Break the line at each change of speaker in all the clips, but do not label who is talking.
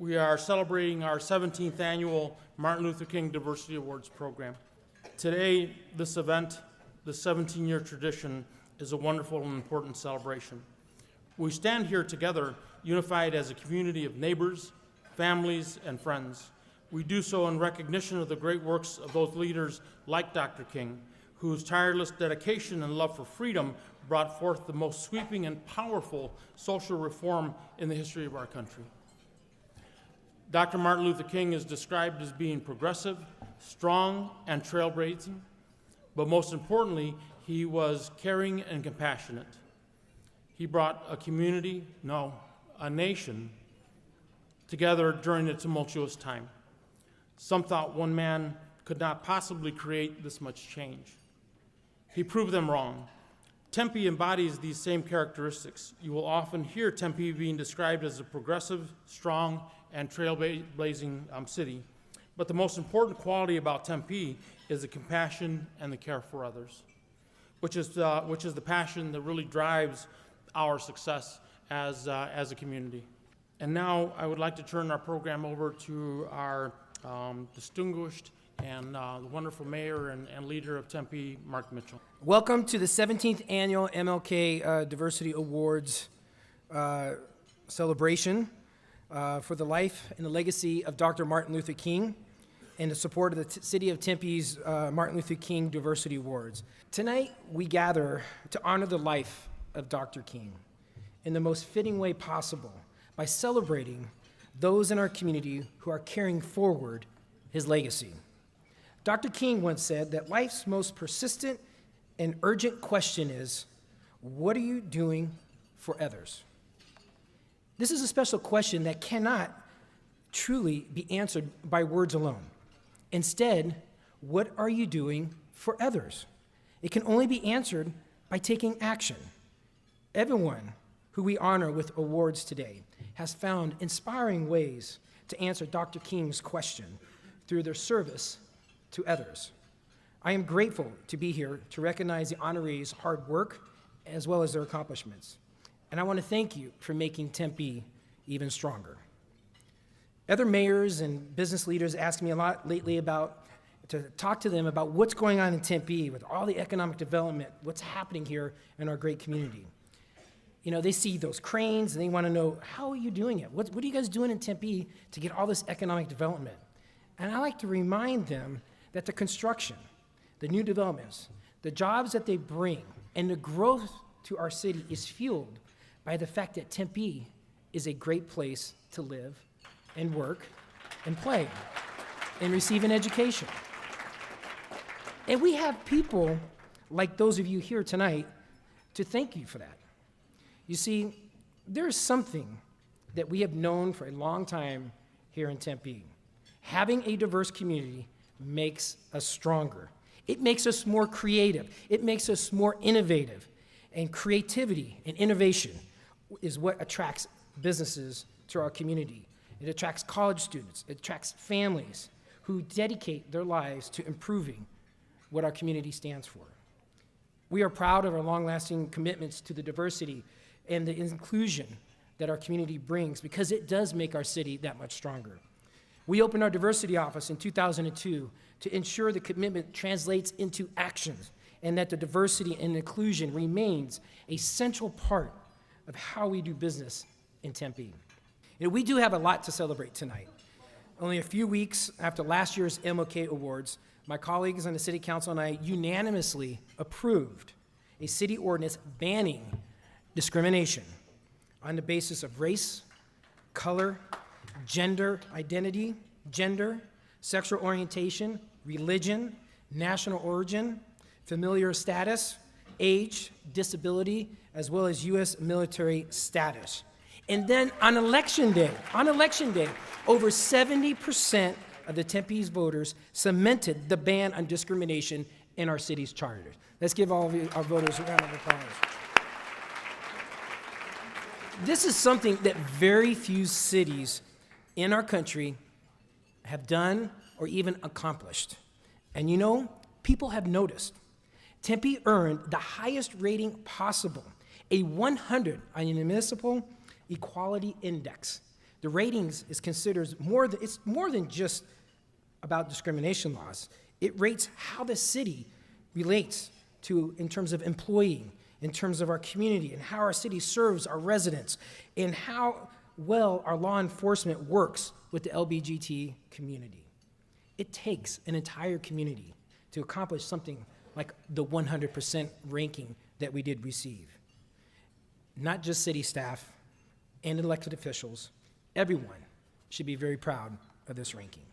we are celebrating our 17th annual Martin Luther King Diversity Awards program. Today, this event, the 17-year tradition, is a wonderful and important celebration. We stand here together, unified as a community of neighbors, families, and friends. We do so in recognition of the great works of those leaders like Dr. King, whose tireless dedication and love for freedom brought forth the most sweeping and powerful social reform in the history of our country. Dr. Martin Luther King is described as being progressive, strong, and trailblazing, but most importantly, he was caring and compassionate. He brought a community, no, a nation, together during a tumultuous time. Some thought one man could not possibly create this much change. He proved them wrong. Tempe embodies these same characteristics. You will often hear Tempe being described as a progressive, strong, and trailblazing city. But the most important quality about Tempe is the compassion and the care for others, which is the passion that really drives our success as a community. And now I would like to turn our program over to our distinguished and the wonderful mayor and leader of Tempe, Mark Mitchell.
Welcome to the 17th annual MLK Diversity Awards celebration for the life and the legacy of Dr. Martin Luther King and the support of the City of Tempe's Martin Luther King Diversity Awards. Tonight, we gather to honor the life of Dr. King in the most fitting way possible by celebrating those in our community who are carrying forward his legacy. Dr. King once said that life's most persistent and urgent question is, what are you doing for others? This is a special question that cannot truly be answered by words alone. Instead, what are you doing for others? It can only be answered by taking action. Everyone who we honor with awards today has found inspiring ways to answer Dr. King's question through their service to others. I am grateful to be here to recognize the honorees' hard work as well as their accomplishments. And I want to thank you for making Tempe even stronger. Other mayors and business leaders ask me a lot lately to talk to them about what's going on in Tempe with all the economic development, what's happening here in our great community. You know, they see those cranes and they want to know, how are you doing it? What are you guys doing in Tempe to get all this economic development? And I like to remind them that the construction, the new developments, the jobs that they bring, and the growth to our city is fueled by the fact that Tempe is a great place to live and work and play and receive an education. And we have people like those of you here tonight to thank you for that. You see, there's something that we have known for a long time here in Tempe. Having a diverse community makes us stronger. It makes us more creative. It makes us more innovative. And creativity and innovation is what attracts businesses to our community. It attracts college students. It attracts families who dedicate their lives to improving what our community stands for. We are proud of our long-lasting commitments to the diversity and the inclusion that our community brings because it does make our city that much stronger. We opened our diversity office in 2002 to ensure the commitment translates into actions and that the diversity and inclusion remains a central part of how we do business in Tempe. You know, we do have a lot to celebrate tonight. Only a few weeks after last year's MLK Awards, my colleagues on the City Council and I unanimously approved a city ordinance banning discrimination on the basis of race, color, gender identity, gender, sexual orientation, religion, national origin, familial status, age, disability, as well as U.S. military status. And then on election day, over 70% of the Tempe's voters cemented the ban on discrimination in our city's charter. Let's give all of our voters a round of applause. This is something that very few cities in our country have done or even accomplished. And you know, people have noticed. Tempe earned the highest rating possible, a 100 on the Municipal Equality Index, The ratings is considered it's more than just about discrimination laws. It rates how the city relates to, in terms of employee, in terms of our community, and how our city serves our residents, and how well our law enforcement works with the LGBT community. It takes an entire community to accomplish something like the 100% ranking that we did receive. Not just city staff and elected officials, everyone should be very proud of this ranking.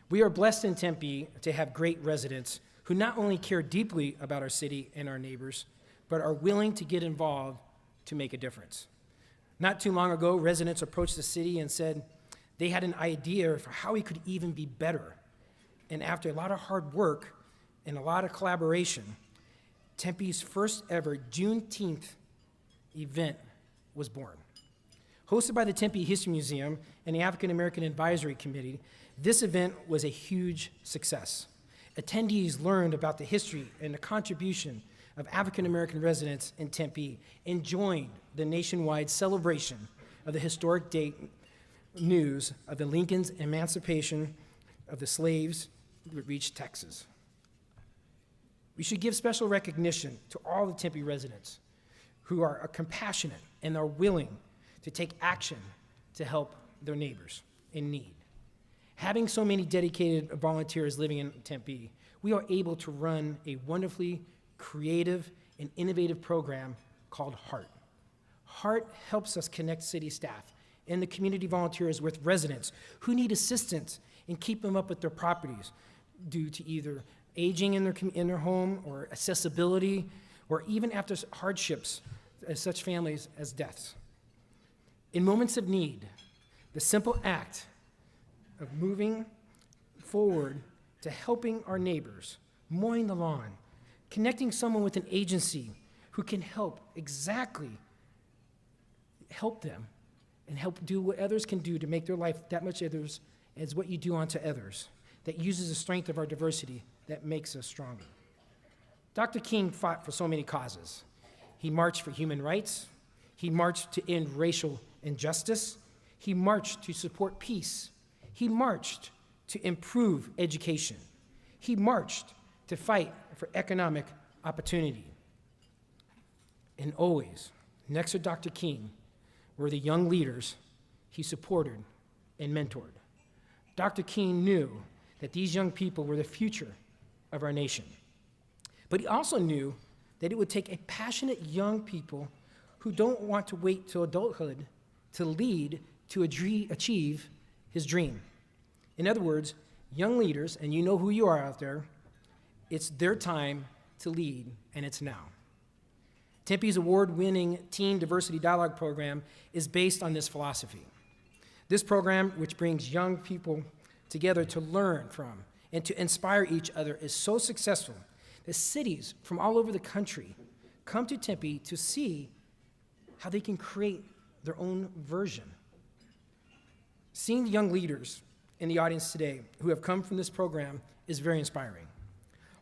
We are blessed in Tempe to have great residents who not only care deeply about our city and our neighbors, but are willing to get involved to make a difference. Not too long ago, residents approached the city and said they had an idea for how we could even be better. And after a lot of hard work and a lot of collaboration, Tempe's first ever Juneteenth event was born. Hosted by the Tempe History Museum and the African American Advisory Committee, this event was a huge success. Attendees learned about the history and the contribution of African American residents in Tempe and joined the nationwide celebration of the historic date news of the Lincoln's emancipation of the slaves that reached Texas. We should give special recognition to all the Tempe residents who are compassionate and are willing to take action to help their neighbors in need. Having so many dedicated volunteers living in Tempe, we are able to run a wonderfully creative and innovative program called HEART. HEART helps us connect city staff and the community volunteers with residents who need assistance in keeping up with their properties due to either aging in their home or accessibility, or even after hardships as such families as deaths. In moments of need, the simple act of moving forward to helping our neighbors, mowing the lawn, connecting someone with an agency who can help them and help do what others can do to make their life that much others as what you do unto others, that uses the strength of our diversity that makes us stronger. Dr. King fought for so many causes. He marched for human rights. He marched to end racial injustice. He marched to support peace. He marched to improve education. He marched to fight for economic opportunity. And always, next to Dr. King, were the young leaders he supported and mentored. Dr. King knew that these young people were the future of our nation. But he also knew that it would take a passionate young people who don't want to wait till adulthood to lead to achieve his dream. In other words, young leaders, and you know who you are out there, it's their time to lead, and it's now. Tempe's award-winning Teen Diversity Dialogue program is based on this philosophy. This program, which brings young people together to learn from and to inspire each other, is so successful that cities from all over the country come to Tempe to see how they can create their own version. Seeing the young leaders in the audience today who have come from this program is very inspiring.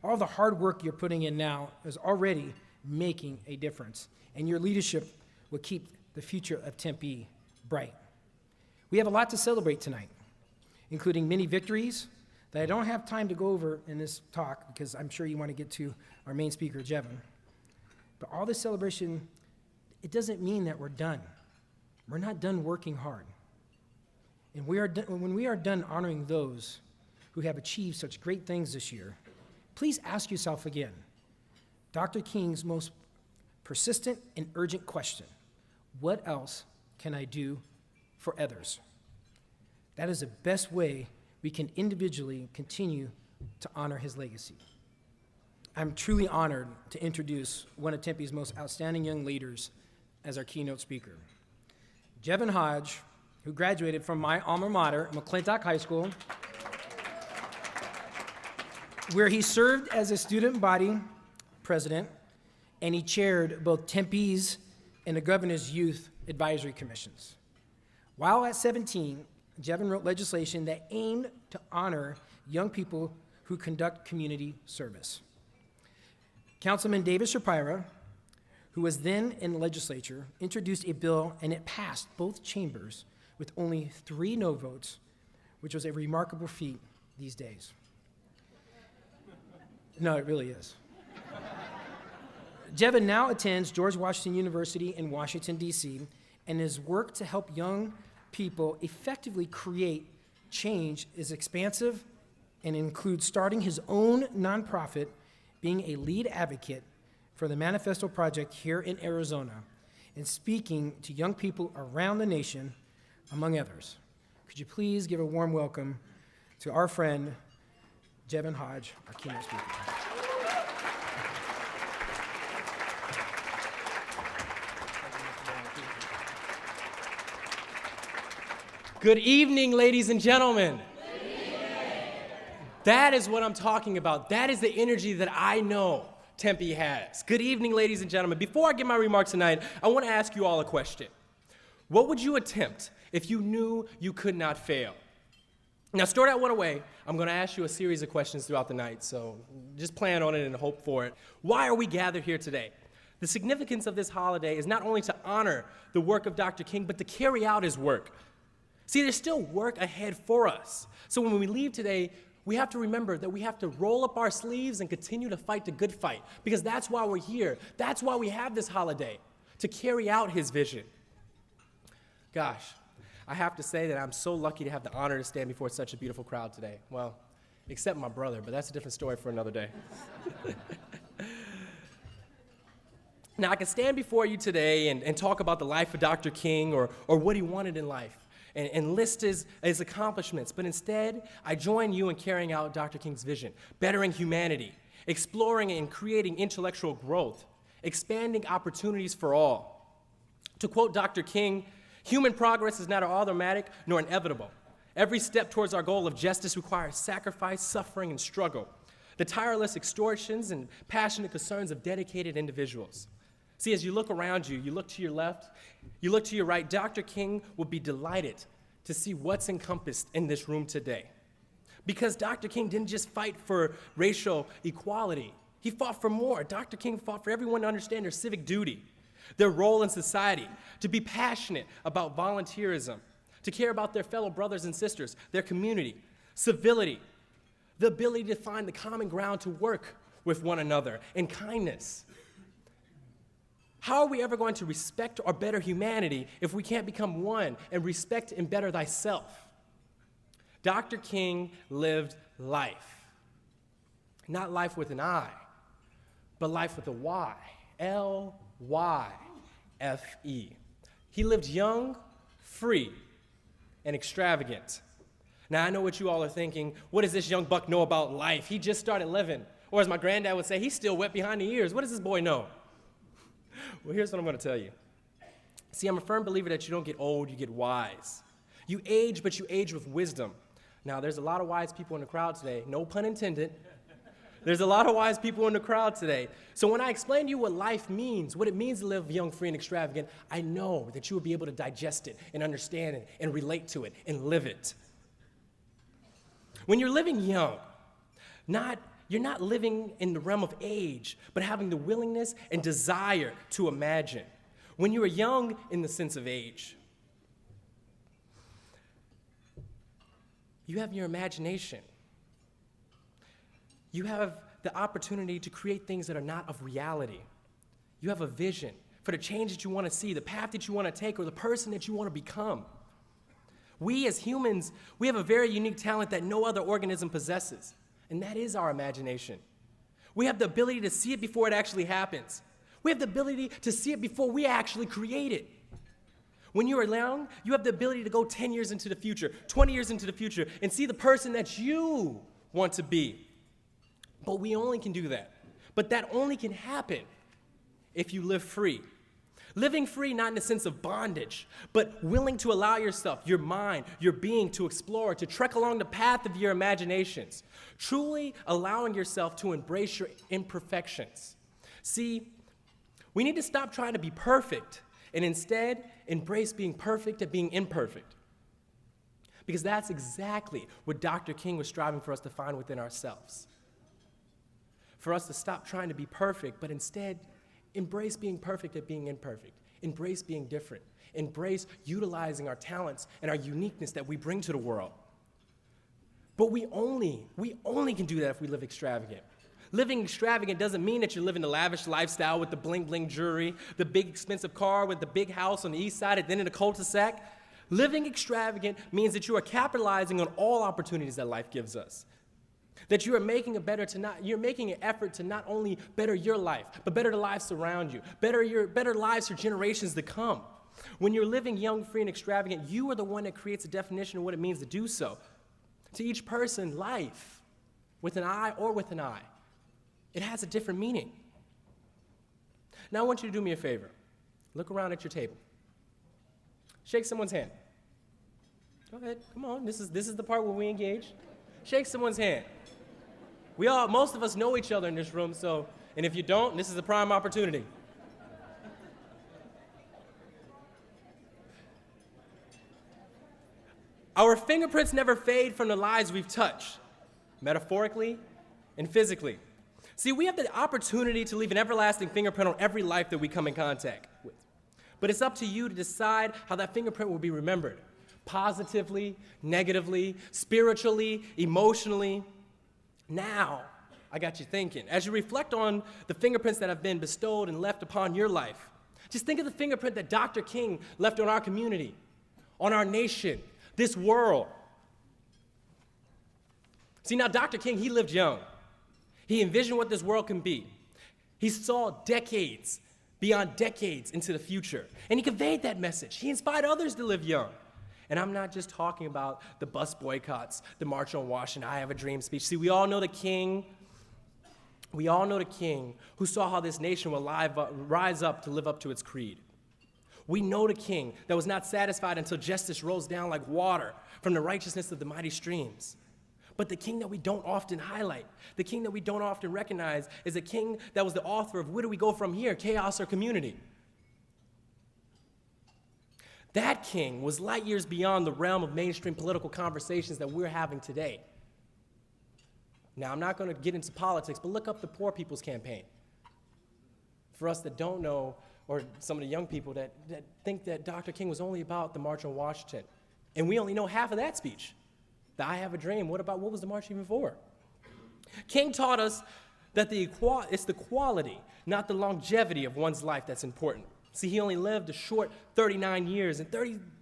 All the hard work you're putting in now is already making a difference, and your leadership will keep the future of Tempe bright. We have a lot to celebrate tonight, including many victories that I don't have time to go over in this talk because I'm sure you want to get to our main speaker, Jevin. But all this celebration, it doesn't mean that we're done. We're not done working hard. And when we are done honoring those who have achieved such great things this year, please ask yourself again, Dr. King's most persistent and urgent question: what else can I do for others? That is the best way we can individually continue to honor his legacy. I'm truly honored to introduce one of Tempe's most outstanding young leaders as our keynote speaker. Jevin Hodge, who graduated from my alma mater, McClintock High School, where he served as a student body president, and he chaired both Tempe's and the governor's youth advisory commissions. While at 17, Jevin wrote legislation that aimed to honor young people who conduct community service. Councilman David Shapira, who was then in the legislature, introduced a bill, and it passed both chambers, with only 3 no votes, which was a remarkable feat these days. No, it really is. Jevin now attends George Washington University in Washington, D.C., and his work to help young people effectively create change is expansive and includes starting his own nonprofit, being a lead advocate for the Manifesto Project here in Arizona, and speaking to young people around the nation, among others. Could you please give a warm welcome to our friend, Jevin Hodge, our keynote speaker.
Good evening, ladies and gentlemen. Good evening. That is what I'm talking about. That is the energy that I know Tempe has. Good evening, ladies and gentlemen. Before I give my remarks tonight, I want to ask you all a question. What would you attempt if you knew you could not fail? Now, store that one away. I'm going to ask you a series of questions throughout the night, so just plan on it and hope for it. Why are we gathered here today? The significance of this holiday is not only to honor the work of Dr. King, but to carry out his work. See, there's still work ahead for us. So when we leave today, we have to remember that we have to roll up our sleeves and continue to fight the good fight, because that's why we're here. That's why we have this holiday, to carry out his vision. Gosh, I have to say that I'm so lucky to have the honor to stand before such a beautiful crowd today. Well, except my brother, but that's a different story for another day. Now, I can stand before you today and talk about the life of Dr. King or what he wanted in life, and list his accomplishments. But instead, I join you in carrying out Dr. King's vision, bettering humanity, exploring and creating intellectual growth, expanding opportunities for all. To quote Dr. King, human progress is neither automatic nor inevitable. Every step towards our goal of justice requires sacrifice, suffering, and struggle, the tireless extortions and passionate concerns of dedicated individuals. See, as you look around you, you look to your left, you look to your right, Dr. King will be delighted to see what's encompassed in this room today. Because Dr. King didn't just fight for racial equality. He fought for more. Dr. King fought for everyone to understand their civic duty, their role in society, to be passionate about volunteerism, to care about their fellow brothers and sisters, their community, civility, the ability to find the common ground to work with one another, and kindness. How are we ever going to respect or better humanity if we can't become one and respect and better thyself? Dr. King lived life. Not life with an I, but life with a Y. L-Y-F-E. He lived young, free, and extravagant. Now, I know what you all are thinking. What does this young buck know about life? He just started living. Or as my granddad would say, he's still wet behind the ears. What does this boy know? Well, here's what I'm going to tell you. See, I'm a firm believer that you don't get old, you get wise. You age, but you age with wisdom. Now, there's a lot of wise people in the crowd today. No pun intended. There's a lot of wise people in the crowd today. So when I explain to you what life means, what it means to live young, free, and extravagant, I know that you will be able to digest it and understand it and relate to it and live it. When you're living young, you're not living in the realm of age, but having the willingness and desire to imagine. When you are young in the sense of age, you have your imagination. You have the opportunity to create things that are not of reality. You have a vision for the change that you want to see, the path that you want to take, or the person that you want to become. We as humans, we have a very unique talent that no other organism possesses, and that is our imagination. We have the ability to see it before it actually happens. We have the ability to see it before we actually create it. When you are young, you have the ability to go 10 years into the future, 20 years into the future, and see the person that you want to be. But we only can do that. But that only can happen if you live free. Living free, not in the sense of bondage, but willing to allow yourself, your mind, your being to explore, to trek along the path of your imaginations, truly allowing yourself to embrace your imperfections. See, we need to stop trying to be perfect and instead embrace being perfect at being imperfect. Because that's exactly what Dr. King was striving for us to find within ourselves. For us to stop trying to be perfect, but instead embrace being perfect at being imperfect. Embrace being different. Embrace utilizing our talents and our uniqueness that we bring to the world. But we only can do that if we live extravagant. Living extravagant doesn't mean that you're living the lavish lifestyle with the bling-bling jewelry, the big expensive car with the big house on the east side and then in a cul-de-sac. Living extravagant means that you are capitalizing on all opportunities that life gives us. That you are making you're making an effort to not only better your life, but better the lives around you, better lives for generations to come. When you're living young, free, and extravagant, you are the one that creates a definition of what it means to do so. To each person, life, with an I or with an I, it has a different meaning. Now I want you to do me a favor. Look around at your table. Shake someone's hand. Go ahead, come on, this is the part where we engage. Shake someone's hand. Most of us know each other in this room, and if you don't, this is a prime opportunity. Our fingerprints never fade from the lives we've touched, metaphorically and physically. See, we have the opportunity to leave an everlasting fingerprint on every life that we come in contact with. But it's up to you to decide how that fingerprint will be remembered. Positively, negatively, spiritually, emotionally. Now, I got you thinking. As you reflect on the fingerprints that have been bestowed and left upon your life, just think of the fingerprint that Dr. King left on our community, on our nation, this world. See, now Dr. King, he lived young. He envisioned what this world can be. He saw decades, beyond decades into the future. And he conveyed that message. He inspired others to live young. And I'm not just talking about the bus boycotts, the March on Washington, I Have a Dream speech. See, we all know the king who saw how this nation will rise up to live up to its creed. We know the king that was not satisfied until justice rolls down like water from the righteousness of the mighty streams. But the king that we don't often highlight, the king that we don't often recognize, is a king that was the author of Where Do We Go From Here, Chaos or Community? That king was light years beyond the realm of mainstream political conversations that we're having today. Now, I'm not going to get into politics, but look up the Poor People's Campaign. For us that don't know, or some of the young people that think that Dr. King was only about the March on Washington, and we only know half of that speech. The I Have a Dream, what was the march even for? King taught us that it's the quality, not the longevity of one's life that's important. See, he only lived a short 39 years, and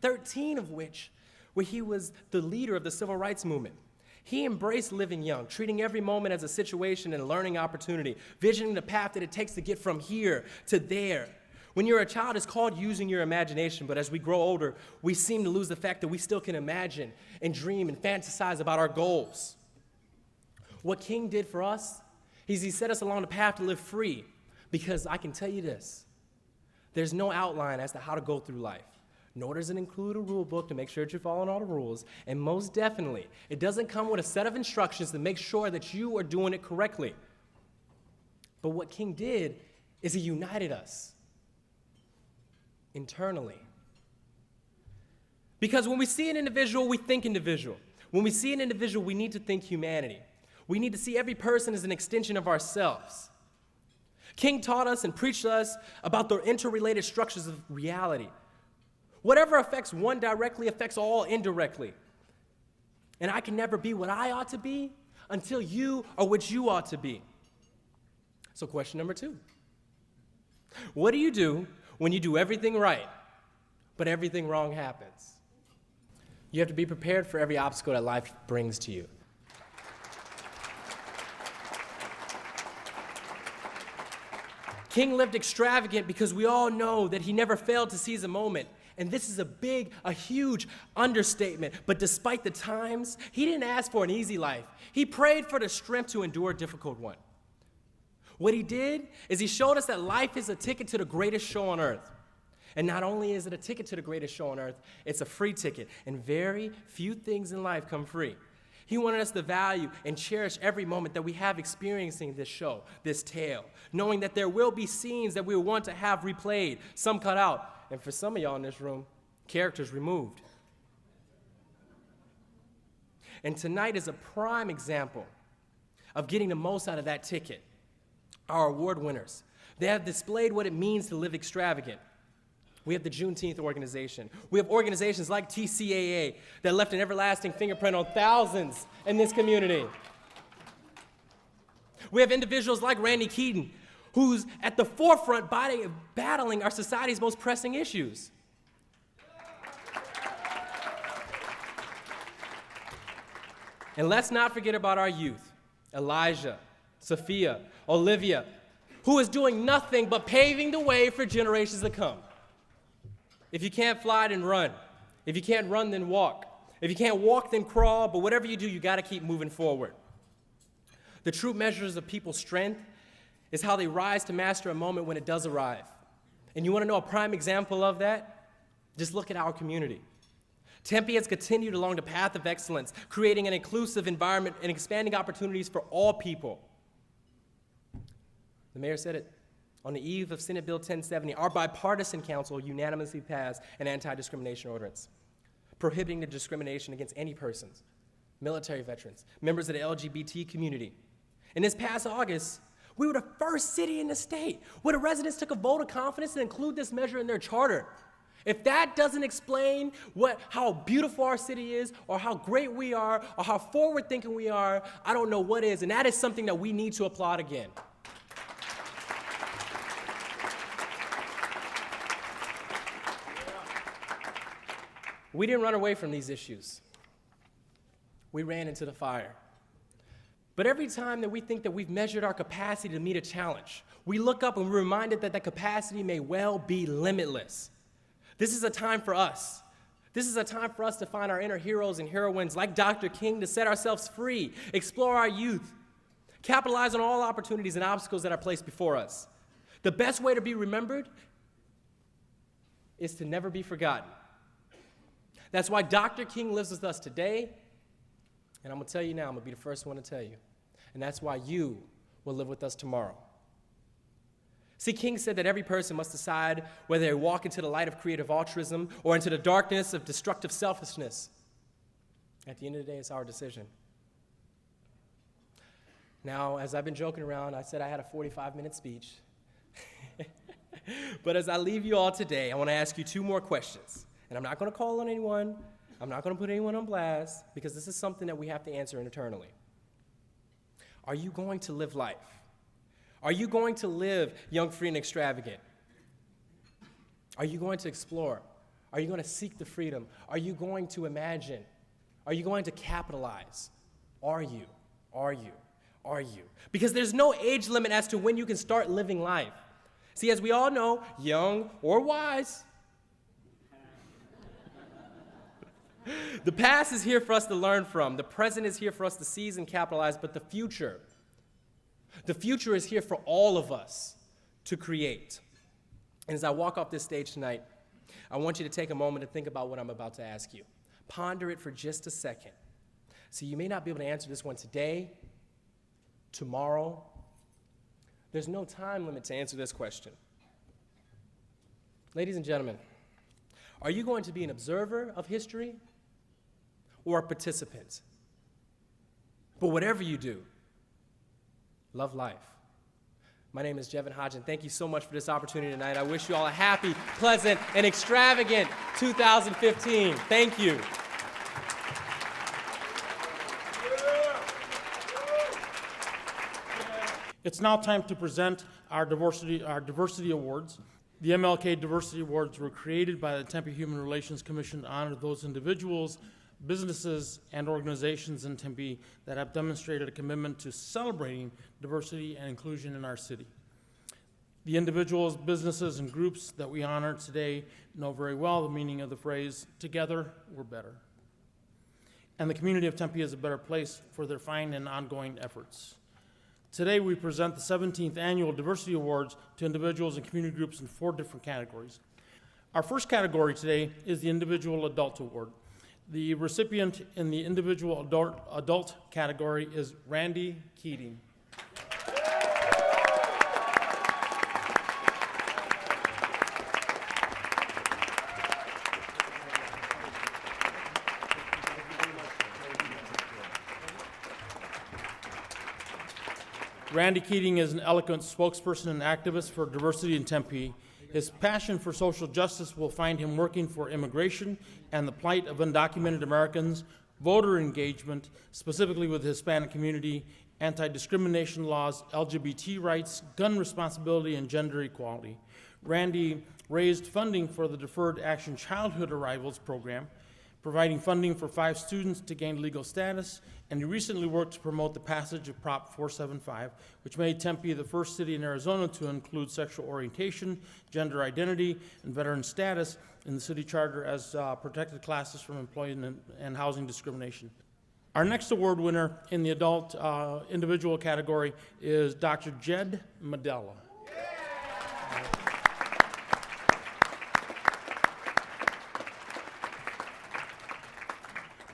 13 of which where he was the leader of the civil rights movement. He embraced living young, treating every moment as a situation and a learning opportunity, visioning the path that it takes to get from here to there. When you're a child, it's called using your imagination, but as we grow older, we seem to lose the fact that we still can imagine and dream and fantasize about our goals. What King did for us is he set us along the path to live free, because I can tell you this, there's no outline as to how to go through life. Nor does it include a rule book to make sure that you're following all the rules, and most definitely, it doesn't come with a set of instructions to make sure that you are doing it correctly. But what King did is he united us internally. Because when we see an individual, we think individual. When we see an individual, we need to think humanity. We need to see every person as an extension of ourselves. King taught us and preached to us about the interrelated structures of reality. Whatever affects one directly affects all indirectly. And I can never be what I ought to be until you are what you ought to be. So question number 2. What do you do when you do everything right, but everything wrong happens? You have to be prepared for every obstacle that life brings to you. King lived extravagant because we all know that he never failed to seize a moment. And this is a huge understatement. But despite the times, he didn't ask for an easy life. He prayed for the strength to endure a difficult one. What he did is he showed us that life is a ticket to the greatest show on earth. And not only is it a ticket to the greatest show on earth, it's a free ticket. And very few things in life come free. He wanted us to value and cherish every moment that we have experiencing this show, this tale, knowing that there will be scenes that we will want to have replayed, some cut out, and for some of y'all in this room, characters removed. And tonight is a prime example of getting the most out of that ticket. Our award winners, they have displayed what it means to live extravagant. We have the Juneteenth organization. We have organizations like TCAA that left an everlasting fingerprint on thousands in this community. We have individuals like Randy Keaton, who's at the forefront battling our society's most pressing issues. And let's not forget about our youth, Elijah, Sophia, Olivia, who is doing nothing but paving the way for generations to come. If you can't fly, then run. If you can't run, then walk. If you can't walk, then crawl. But whatever you do, you got to keep moving forward. The true measures of people's strength is how they rise to master a moment when it does arrive. And you want to know a prime example of that? Just look at our community. Tempe has continued along the path of excellence, creating an inclusive environment and expanding opportunities for all people. The mayor said it. On the eve of Senate Bill 1070, our bipartisan council unanimously passed an anti-discrimination ordinance, prohibiting the discrimination against any persons, military veterans, members of the LGBT community. And this past August, we were the first city in the state where the residents took a vote of confidence to include this measure in their charter. If that doesn't explain how beautiful our city is, or how great we are, or how forward-thinking we are, I don't know what is, and that is something that we need to applaud again. We didn't run away from these issues. We ran into the fire. But every time that we think that we've measured our capacity to meet a challenge, we look up and we're reminded that that capacity may well be limitless. This is a time for us. This is a time for us to find our inner heroes and heroines like Dr. King, to set ourselves free, explore our youth, capitalize on all opportunities and obstacles that are placed before us. The best way to be remembered is to never be forgotten. That's why Dr. King lives with us today, and I'm going to tell you now, I'm going to be the first one to tell you, and that's why you will live with us tomorrow. See, King said that every person must decide whether they walk into the light of creative altruism or into the darkness of destructive selfishness. At the end of the day, it's our decision. Now, as I've been joking around, I said I had a 45-minute speech. But as I leave you all today, I want to ask you two more questions. And I'm not going to call on anyone. I'm not going to put anyone on blast, because this is something that we have to answer internally. Are you going to live life? Are you going to live young, free, and extravagant? Are you going to explore? Are you going to seek the freedom? Are you going to imagine? Are you going to capitalize? Are you? Are you? Are you? Because there's no age limit as to when you can start living life. See, as we all know, young or wise, the past is here for us to learn from. The present is here for us to seize and capitalize, but the future is here for all of us to create. And as I walk off this stage tonight, I want you to take a moment to think about what I'm about to ask you. Ponder it for just a second. See, you may not be able to answer this one today, tomorrow. There's no time limit to answer this question. Ladies and gentlemen, are you going to be an observer of history or a participant? But whatever you do, love life. My name is Jevin Hodgin. Thank you so much for this opportunity tonight. I wish you all a happy, pleasant, and extravagant 2015. Thank you.
It's now time to present our diversity awards. The MLK Diversity Awards were created by the Tempe Human Relations Commission to honor those individuals, businesses, and organizations in Tempe that have demonstrated a commitment to celebrating diversity and inclusion in our city. The individuals, businesses, and groups that we honor today know very well the meaning of the phrase, "Together, we're better." And the community of Tempe is a better place for their fine and ongoing efforts. Today, we present the 17th Annual Diversity Awards to individuals and community groups in 4 different categories. Our first category today is the Individual Adult Award. The recipient in the Individual Adult category is Randy Keating. Randy Keating is an eloquent spokesperson and activist for diversity in Tempe. His passion for social justice will find him working for immigration and the plight of undocumented Americans, voter engagement, specifically with the Hispanic community, anti-discrimination laws, LGBT rights, gun responsibility, and gender equality. Randy raised funding for the Deferred Action Childhood Arrivals program, providing funding for 5 students to gain legal status, and he recently worked to promote the passage of Prop 475, which made Tempe the first city in Arizona to include sexual orientation, gender identity, and veteran status in the city charter as protected classes from employment and housing discrimination. Our next award winner in the adult individual category is Dr. Jed Medella.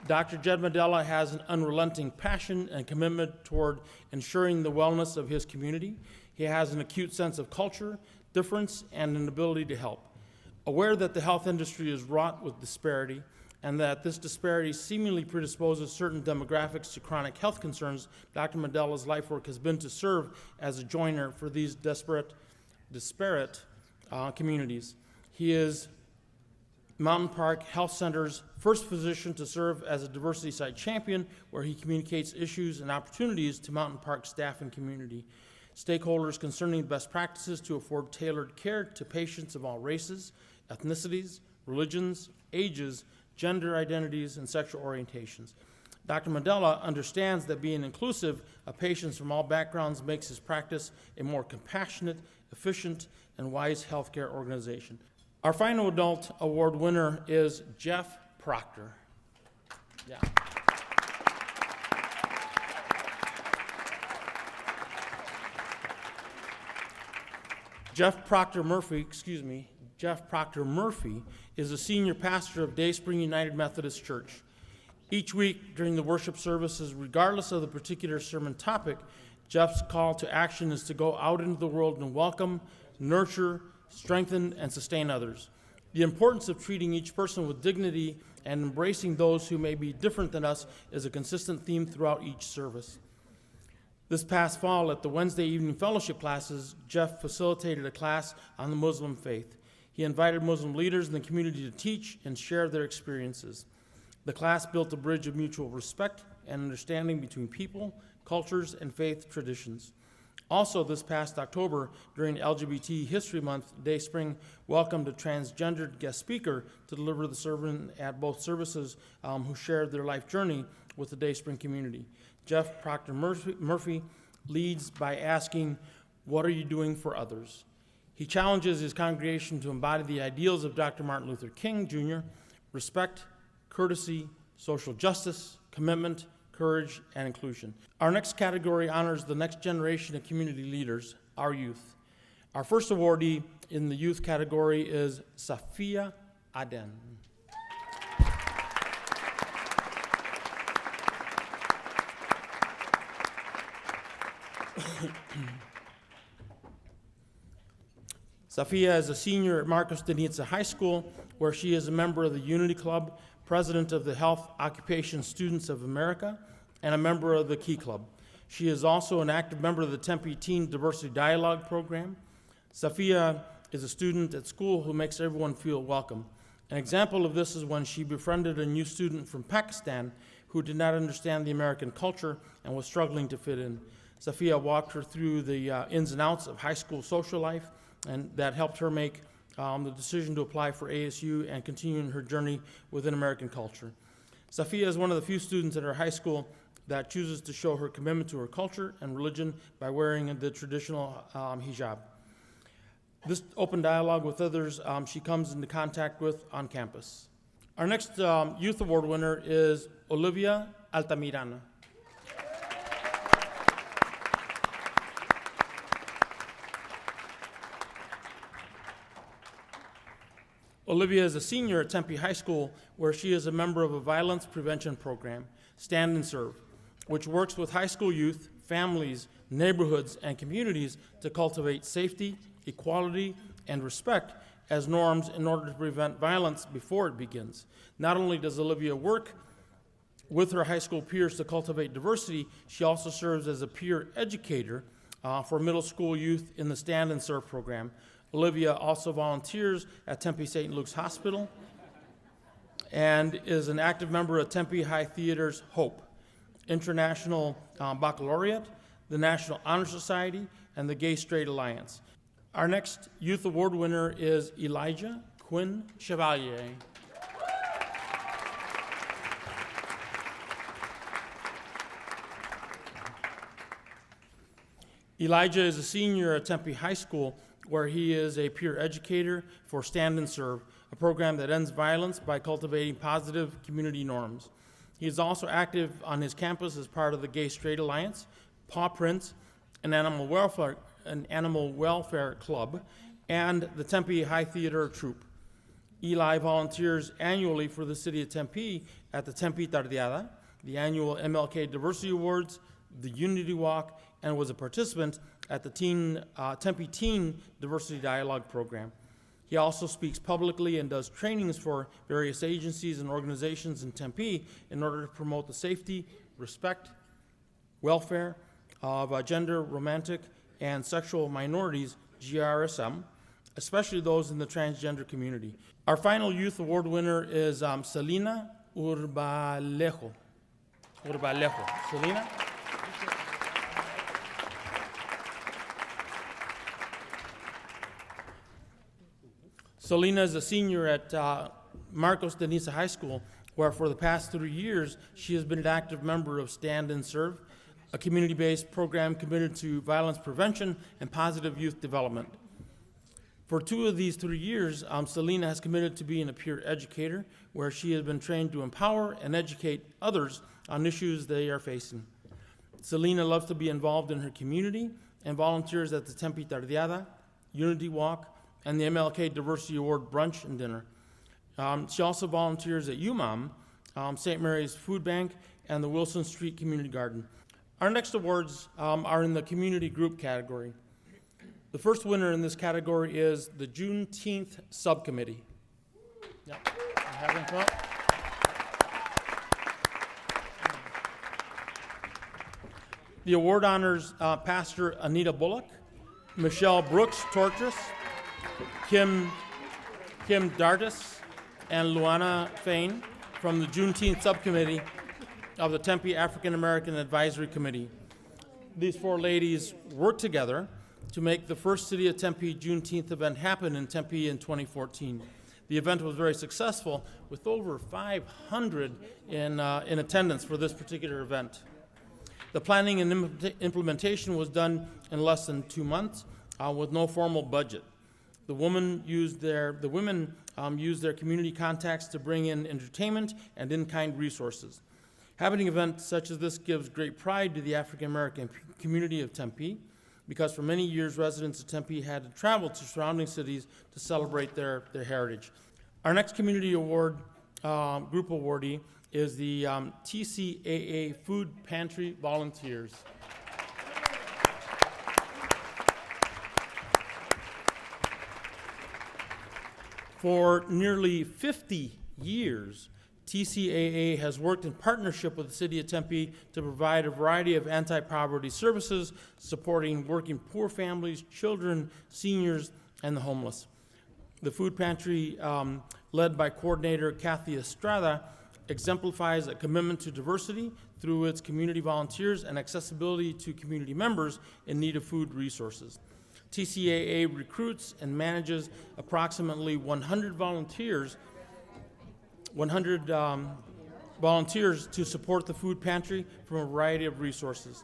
Dr. Jed Medella has an unrelenting passion and commitment toward ensuring the wellness of his community. He has an acute sense of culture, difference, and an ability to help. Aware that the health industry is wrought with disparity and that this disparity seemingly predisposes certain demographics to chronic health concerns, Dr. Medella's life work has been to serve as a joiner for these disparate communities. He is Mountain Park Health Center's first physician to serve as a diversity site champion, where he communicates issues and opportunities to Mountain Park staff and community stakeholders concerning best practices to afford tailored care to patients of all races, ethnicities, religions, ages, gender identities, and sexual orientations. Dr. Medella understands that being inclusive of patients from all backgrounds makes his practice a more compassionate, efficient, and wise healthcare organization. Our final adult award winner is Jeff Proctor. Yeah. Jeff Proctor Murphy is a senior pastor of Dayspring United Methodist Church. Each week during the worship services, regardless of the particular sermon topic, Jeff's call to action is to go out into the world and welcome, nurture, strengthen, and sustain others. The importance of treating each person with dignity and embracing those who may be different than us is a consistent theme throughout each service. This past fall at the Wednesday evening fellowship classes, Jeff facilitated a class on the Muslim faith. He invited Muslim leaders in the community to teach and share their experiences. The class built a bridge of mutual respect and understanding between people, cultures, and faith traditions. Also, this past October, during LGBT History Month, Dayspring welcomed a transgendered guest speaker to deliver the sermon at both services who shared their life journey with the Dayspring community. Jeff Proctor Murphy leads by asking, "What are you doing for others?" He challenges his congregation to embody the ideals of Dr. Martin Luther King, Jr., respect, courtesy, social justice, commitment, courage, and inclusion. Our next category honors the next generation of community leaders, our youth. Our first awardee in the youth category is Safia Aden. Safia is a senior at Marcos de Niza High School, where she is a member of the Unity Club, president of the Health Occupation Students of America, and a member of the Key Club. She is also an active member of the Tempe Teen Diversity Dialogue Program. Safia is a student at school who makes everyone feel welcome. An example of this is when she befriended a new student from Pakistan who did not understand the American culture and was struggling to fit in. Safia walked her through the ins and outs of high school social life, and that helped her make the decision to apply for ASU and continue in her journey within American culture. Safia is one of the few students at her high school that chooses to show her commitment to her culture and religion by wearing the traditional hijab. This open dialogue with others she comes into contact with on campus. Our next youth award winner is Olivia Altamirano. Olivia is a senior at Tempe High School, where she is a member of a violence prevention program, Stand and Serve, which works with high school youth, families, neighborhoods, and communities to cultivate safety, equality, and respect as norms in order to prevent violence before it begins. Not only does Olivia work with her high school peers to cultivate diversity, she also serves as a peer educator for middle school youth in the Stand and Serve program. Olivia also volunteers at Tempe St. Luke's Hospital and is an active member of Tempe High Theater's HOPE, International Baccalaureate, the National Honor Society, and the Gay Straight Alliance. Our next Youth Award winner is Elijah Quinn Chevalier. Elijah is a senior at Tempe High School, where he is a peer educator for Stand and Serve, a program that ends violence by cultivating positive community norms. He is also active on his campus as part of the Gay Straight Alliance, Paw Prints, an animal welfare club, and the Tempe High Theater Troupe. Eli volunteers annually for the city of Tempe at the Tempe Tardeada, the annual MLK Diversity Awards, the Unity Walk, and was a participant at the Tempe Teen Diversity Dialogue program. He also speaks publicly and does trainings for various agencies and organizations in Tempe in order to promote the safety, respect, welfare of gender, romantic, and sexual minorities, GRSM, especially those in the transgender community. Our final youth award winner is Selena Urbalejo. Selena? Selena is a senior at Marcos de Niza High School, where for the past 3 years, she has been an active member of Stand and Serve, a community-based program committed to violence prevention and positive youth development. For 2 of these 3 years, Selena has committed to being a peer educator, where she has been trained to empower and educate others on issues they are facing. Selena loves to be involved in her community and volunteers at the Tempe Tardeada, Unity Walk, and the MLK Diversity Award brunch and dinner. She also volunteers at UMOM, St. Mary's Food Bank, and the Wilson Street Community Garden. Our next awards are in the community group category. The first winner in this category is the Juneteenth Subcommittee. Yep. Have them come up. The award honors Pastor Anita Bullock, Michelle Brooks Tortres, Kim Dartis, and Luana Fain from the Juneteenth Subcommittee of the Tempe African American Advisory Committee. These 4 ladies worked together to make the first City of Tempe Juneteenth event happen in Tempe in 2014. The event was very successful, with over 500 in attendance for this particular event. The planning and implementation was done in less than 2 months with no formal budget. The women used their community contacts to bring in entertainment and in-kind resources. Having an event such as this gives great pride to the African American community of Tempe, because for many years residents of Tempe had to travel to surrounding cities to celebrate their heritage. Our next community award group awardee is the TCAA Food Pantry Volunteers. For nearly 50 years, TCAA has worked in partnership with the City of Tempe to provide a variety of anti-poverty services, supporting working poor families, children, seniors, and the homeless. The food pantry, led by coordinator Kathy Estrada, exemplifies a commitment to diversity through its community volunteers and accessibility to community members in need of food resources. TCAA recruits and manages approximately 100 volunteers to support the food pantry from a variety of resources.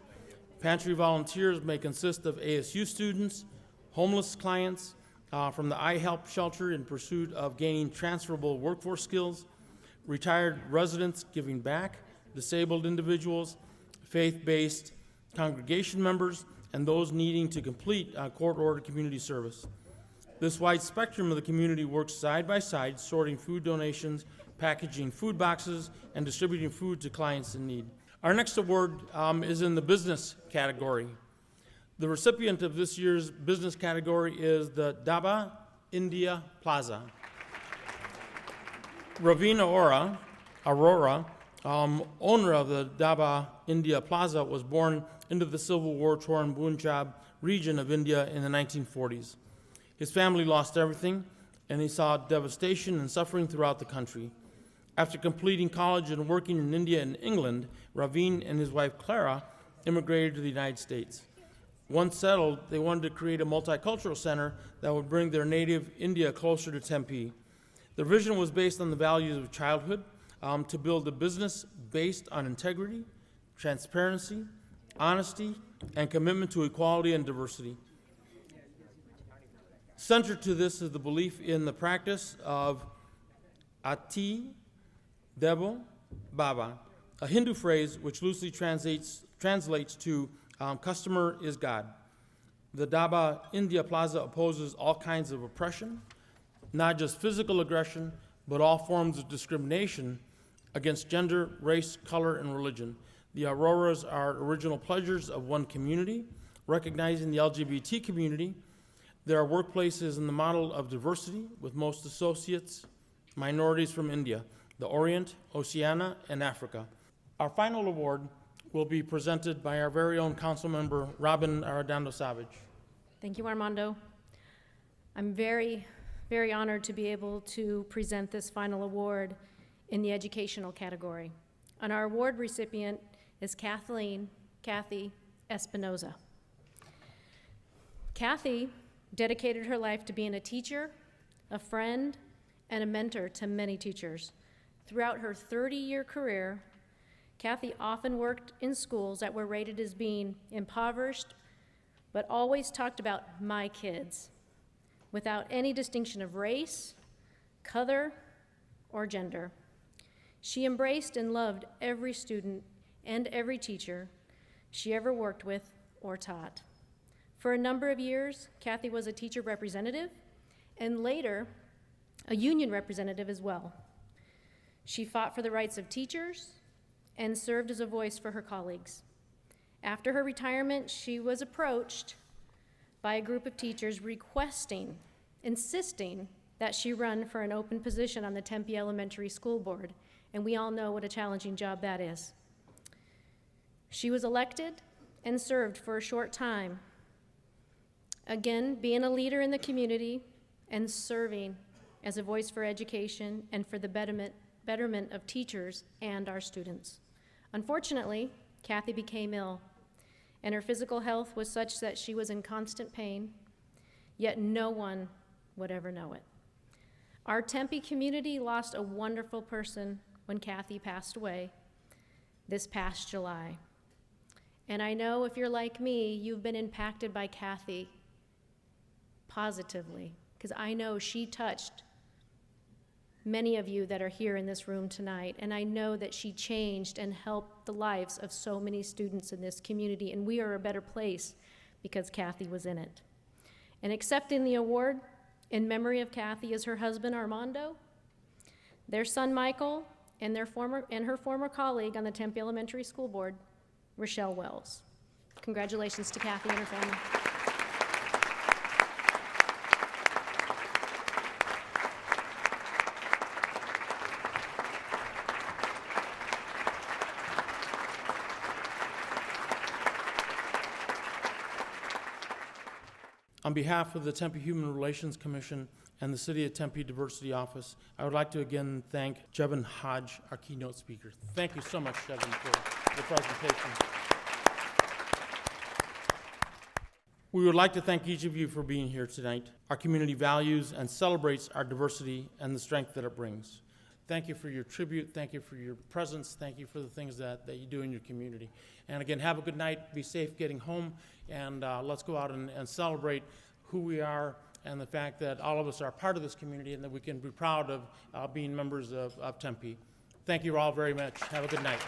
Pantry volunteers may consist of ASU students, homeless clients from the iHelp shelter in pursuit of gaining transferable workforce skills, retired residents giving back, disabled individuals, faith-based congregation members, and those needing to complete court-ordered community service. This wide spectrum of the community works side by side, sorting food donations, packaging food boxes, and distributing food to clients in need. Our next award is in the business category. The recipient of this year's business category is the Daba India Plaza. Ravina Aurora, owner of the Daba India Plaza, was born into the Civil War-torn Punjab region of India in the 1940s. His family lost everything, and he saw devastation and suffering throughout the country. After completing college and working in India and England, Raveen and his wife Clara immigrated to the United States. Once settled, they wanted to create a multicultural center that would bring their native India closer to Tempe. Their vision was based on the values of childhood, to build a business based on integrity, transparency, honesty, and commitment to equality and diversity. Central to this is the belief in the practice of Ati Devo Baba, a Hindu phrase which loosely translates to customer is God. The Daba India Plaza opposes all kinds of oppression, not just physical aggression, but all forms of discrimination against gender, race, color, and religion. The Auroras are original pledges of one community, recognizing the LGBT community. Their workplace is in the model of diversity, with most associates minorities from India, the Orient, Oceania, and Africa. Our final award will be presented by our very own council member, Robin Arredondo Savage.
Thank you, Armando. I'm very, very honored to be able to present this final award in the educational category. And our award recipient is Kathy Espinoza. Kathy dedicated her life to being a teacher, a friend, and a mentor to many teachers. Throughout her 30-year career, Kathy often worked in schools that were rated as being impoverished, but always talked about my kids, without any distinction of race, color, or gender. She embraced and loved every student and every teacher she ever worked with or taught. For a number of years, Kathy was a teacher representative and later a union representative as well. She fought for the rights of teachers and served as a voice for her colleagues. After her retirement, she was approached by a group of teachers insisting that she run for an open position on the Tempe Elementary School Board, and we all know what a challenging job that is. She was elected and served for a short time, again, being a leader in the community and serving as a voice for education and for the betterment of teachers and our students. Unfortunately, Kathy became ill, and her physical health was such that she was in constant pain, yet no one would ever know it. Our Tempe community lost a wonderful person when Kathy passed away this past July. And I know if you're like me, you've been impacted by Kathy positively, because I know she touched many of you that are here in this room tonight, and I know that she changed and helped the lives of so many students in this community, and we are a better place because Kathy was in it. And accepting the award in memory of Kathy is her husband, Armando, their son, Michael, and her former colleague on the Tempe Elementary School Board, Rochelle Wells. Congratulations to Kathy and her family.
On behalf of the Tempe Human Relations Commission and the City of Tempe Diversity Office, I would like to again thank Jevin Hodge, our keynote speaker. Thank you so much, Jevin, for the presentation. We would like to thank each of you for being here tonight. Our community values and celebrates our diversity and the strength that it brings. Thank you for your tribute. Thank you for your presence. Thank you for the things that you do in your community. And again, have a good night. Be safe getting home. And let's go out and celebrate who we are and the fact that all of us are part of this community and that we can be proud of being members of Tempe. Thank you all very much. Have a good night.